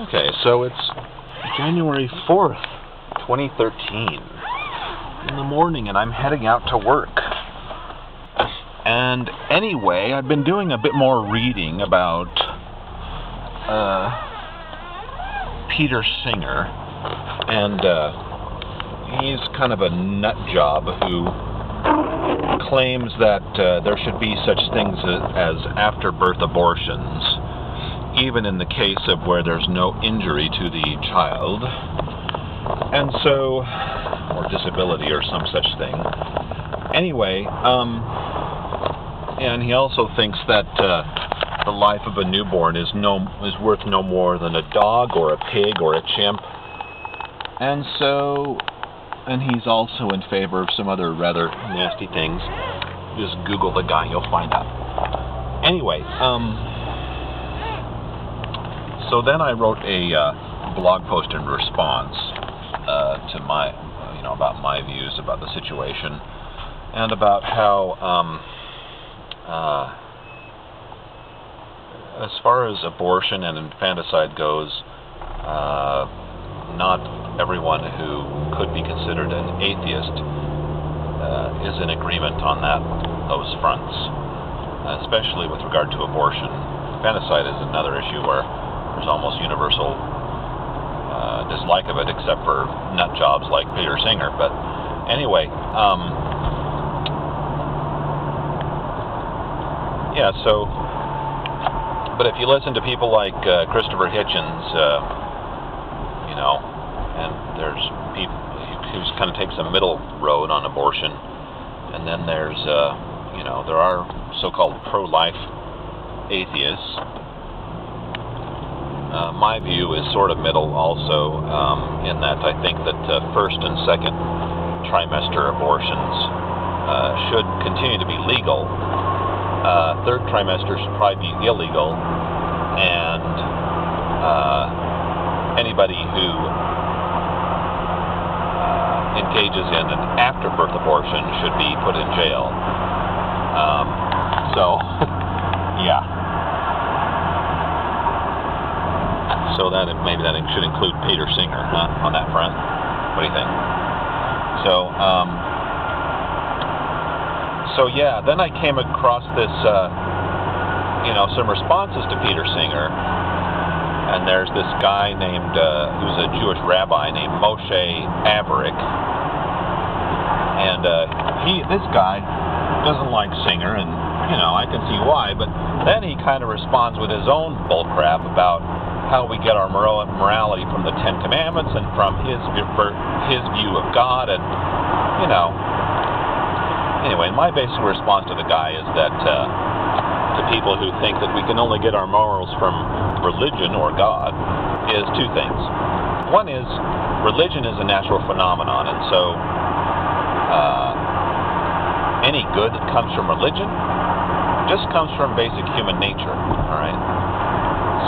Okay, so it's January 4th, 2013, in the morning, and I'm heading out to work. And anyway, I've been doing a bit more reading about Peter Singer, and he's kind of a nut job who claims that there should be such things as after-birth abortions, even in the case of where there's no injury to the child, and so, or disability or some such thing. Anyway, and he also thinks that the life of a newborn is worth no more than a dog or a pig or a chimp, and he's also in favor of some other rather nasty things. Just Google the guy, you'll find out. Anyway, so then I wrote a blog post in response to my, about my views about the situation, and about how, as far as abortion and infanticide goes, not everyone who could be considered an atheist is in agreement on those fronts, especially with regard to abortion. Infanticide is another issue where there's almost universal dislike of it, except for nut jobs like Peter Singer. But anyway, yeah. So, but if you listen to people like Christopher Hitchens, and there's people who kind of takes a middle road on abortion, and then there's there are so-called pro-life atheists. My view is sort of middle also, in that I think that first and second trimester abortions should continue to be legal. Third trimester should probably be illegal, and anybody who engages in an after-birth abortion should be put in jail. Yeah. So maybe that should include Peter Singer on that front. What do you think? So yeah. Then I came across this, some responses to Peter Singer, and there's this guy named who's a Jewish rabbi named Moshe Averick, and this guy doesn't like Singer, and I can see why. But then he kind of responds with his own bullcrap about how we get our morality from the Ten Commandments and from his view of God, and anyway, my basic response to the guy is that to people who think that we can only get our morals from religion or God is two things. One is religion is a natural phenomenon, and so any good that comes from religion just comes from basic human nature. All right,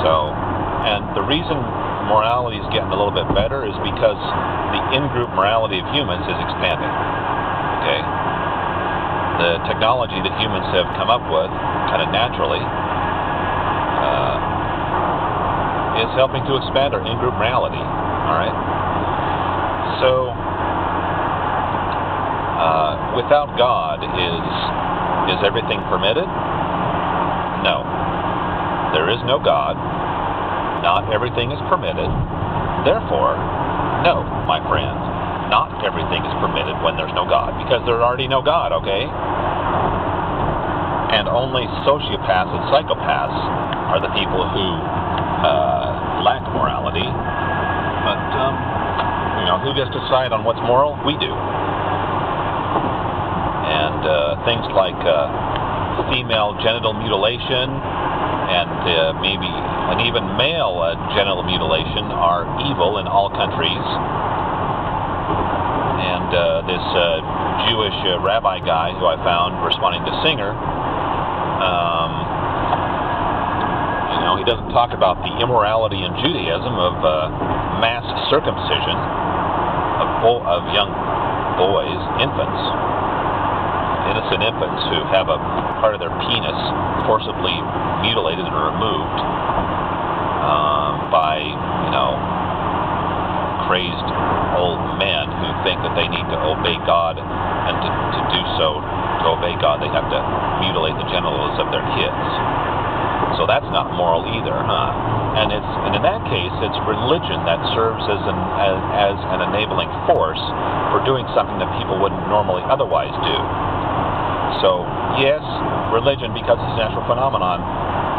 so. And the reason morality is getting a little bit better is because the in-group morality of humans is expanding. Okay? The technology that humans have come up with, kind of naturally, is helping to expand our in-group morality. All right? So, without God, is everything permitted? No. There is no God. Not everything is permitted. Therefore, no, my friends, not everything is permitted when there's no God, because there's already no God, okay? And only sociopaths and psychopaths are the people who lack morality. But, who gets to decide on what's moral? We do. And things like female genital mutilation and even male genital mutilation are evil in all countries. And this Jewish rabbi guy who I found responding to Singer, he doesn't talk about the immorality in Judaism of mass circumcision of young boys, infants, innocent infants who have a part of their penis forcibly mutilated or removed by crazed old men who think that they need to obey God, and to do so, to obey God, they have to mutilate the genitals of their kids. So that's not moral either, huh? And in that case, it's religion that serves as an enabling force for doing something that people wouldn't normally otherwise do. So yes, religion, because it's a natural phenomenon,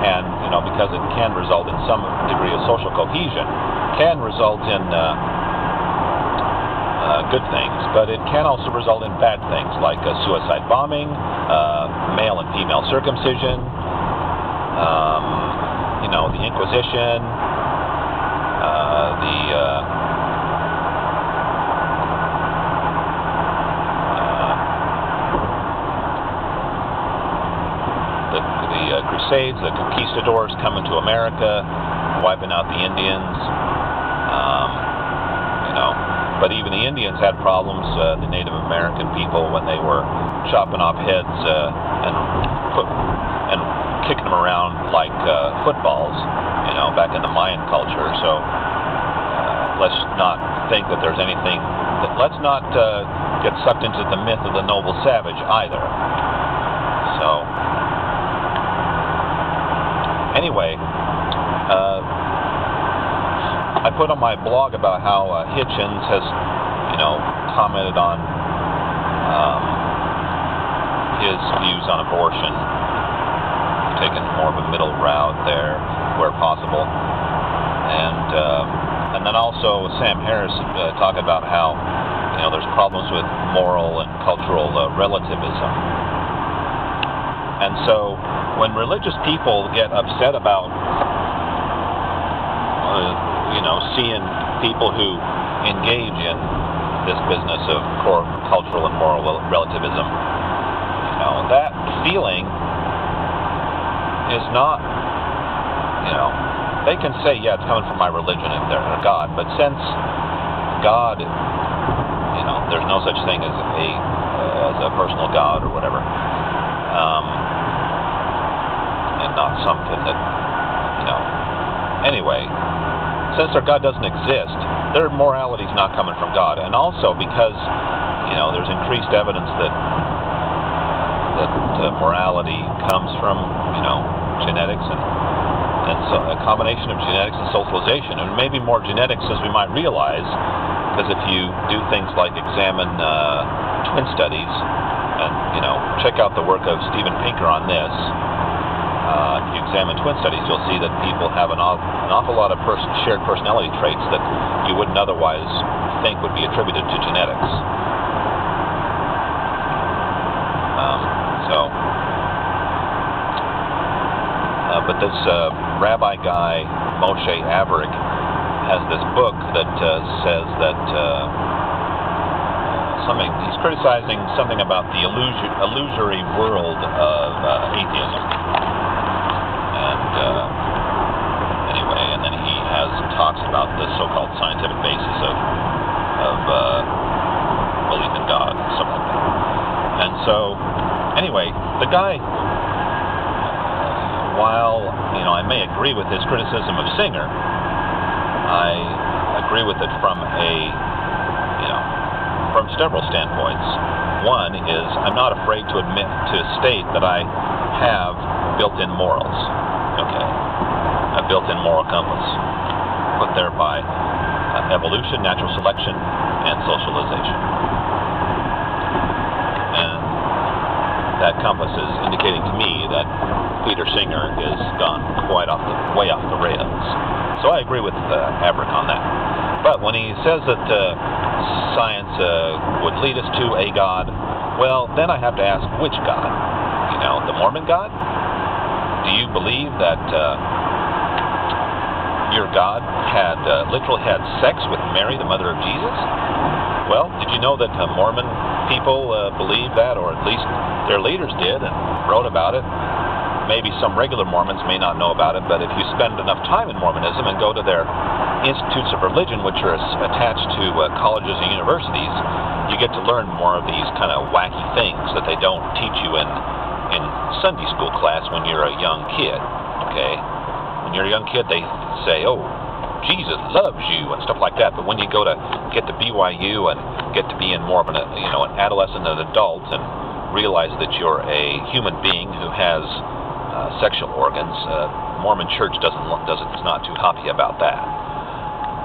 and because it can result in some degree of social cohesion, can result in good things, but it can also result in bad things like suicide bombing, male and female circumcision, the Inquisition, the Crusades, the conquistadors coming to America, wiping out the Indians. But even the Indians had problems, the Native American people, when they were chopping off heads and kicking them around like footballs, back in the Mayan culture. So let's not think that there's anything. Let's not get sucked into the myth of the noble savage either. So anyway, I put on my blog about how Hitchens has, commented on his views on abortion, taking more of a middle route there where possible, and then also Sam Harris talking about how there's problems with moral and cultural relativism, and so when religious people get upset about seeing people who engage in this business of core cultural and moral relativism, that feeling is not, they can say, yeah, it's coming from my religion if they're God, but since God, there's no such thing as a personal God or whatever, and not something that, anyway, since their God doesn't exist, their morality is not coming from God, and also because there's increased evidence that morality comes from genetics and so a combination of genetics and socialization, and maybe more genetics as we might realize, because if you do things like examine twin studies and check out the work of Steven Pinker on this. If you examine twin studies, you'll see that people have an awful lot of shared personality traits that you wouldn't otherwise think would be attributed to genetics. But this rabbi guy, Moshe Averick, has this book that says that he's criticizing something about the illusory world of atheism. Anyway, and then he has talks about the so-called scientific basis of belief in God and stuff like that. And so, anyway, the guy, while I may agree with his criticism of Singer, I agree with it from from several standpoints. One is I'm not afraid to state that I have built-in morals. Okay, a built-in moral compass, put there by evolution, natural selection, and socialization. And that compass is indicating to me that Peter Singer has gone way off the rails. So I agree with Averick on that. But when he says that science would lead us to a God, well, then I have to ask, which God? The Mormon God? Do you believe that your God literally had sex with Mary, the mother of Jesus? Well, did you know that Mormon people believe that, or at least their leaders did and wrote about it? Maybe some regular Mormons may not know about it, but if you spend enough time in Mormonism and go to their institutes of religion, which are attached to colleges and universities, you get to learn more of these kind of wacky things that they don't teach you in Sunday school class when you're a young kid. Okay, when you're a young kid, they say, "Oh, Jesus loves you and stuff like that. But when you go to get to BYU and get to be in more of an adolescent and adult and realize that you're a human being who has sexual organs, Mormon Church is not too happy about that.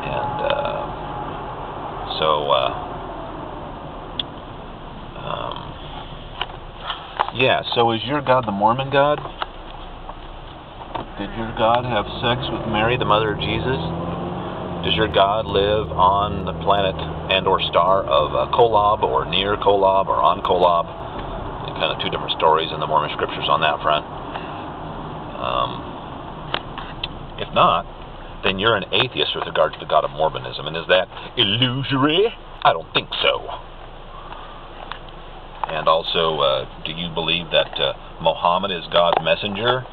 And so is your God the Mormon God? Did your God have sex with Mary, the mother of Jesus? Does your God live on the planet and or star of Kolob, or near Kolob, or on Kolob? Kind of two different stories in the Mormon scriptures on that front. If not, then you're an atheist with regard to the God of Mormonism. And is that illusory? I don't think so. And also, do you believe that Muhammad is God's messenger?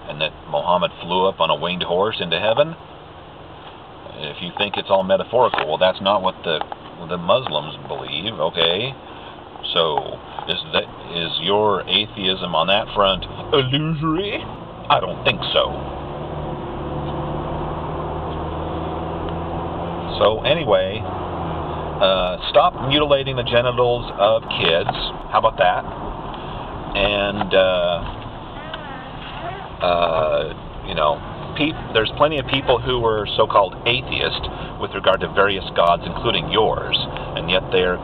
And that Muhammad flew up on a winged horse into heaven? If you think it's all metaphorical, well, that's not what the Muslims believe, okay? So, is your atheism on that front illusory? I don't think so. So anyway, stop mutilating the genitals of kids. How about that? And there's plenty of people who were so-called atheist with regard to various gods, including yours, and yet they're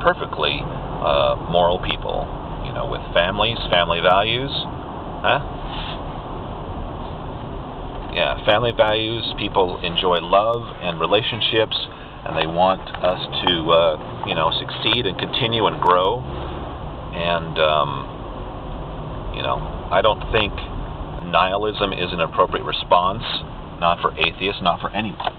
perfectly moral people, with families, family values. Family values. People enjoy love and relationships, and they want us to, succeed and continue and grow. And, I don't think nihilism is an appropriate response, not for atheists, not for anyone.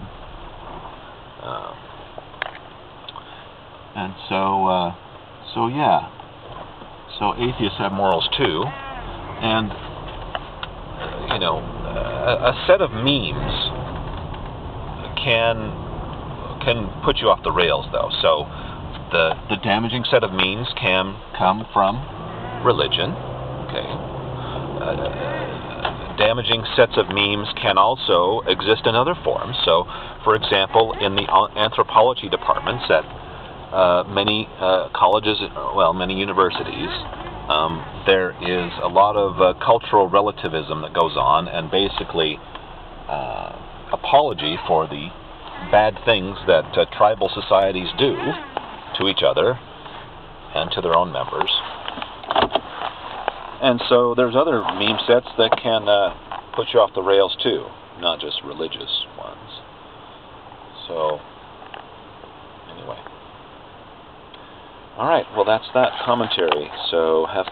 So atheists have morals too, and a set of memes can put you off the rails, though. So the damaging set of memes can come from religion. Okay. Damaging sets of memes can also exist in other forms. So, for example, in the anthropology departments at many colleges, many universities, there is a lot of cultural relativism that goes on, and basically apology for the bad things that tribal societies do to each other and to their own members. And so there's other meme sets that can put you off the rails too, not just religious ones. So, anyway. All right, well, that's that commentary. So have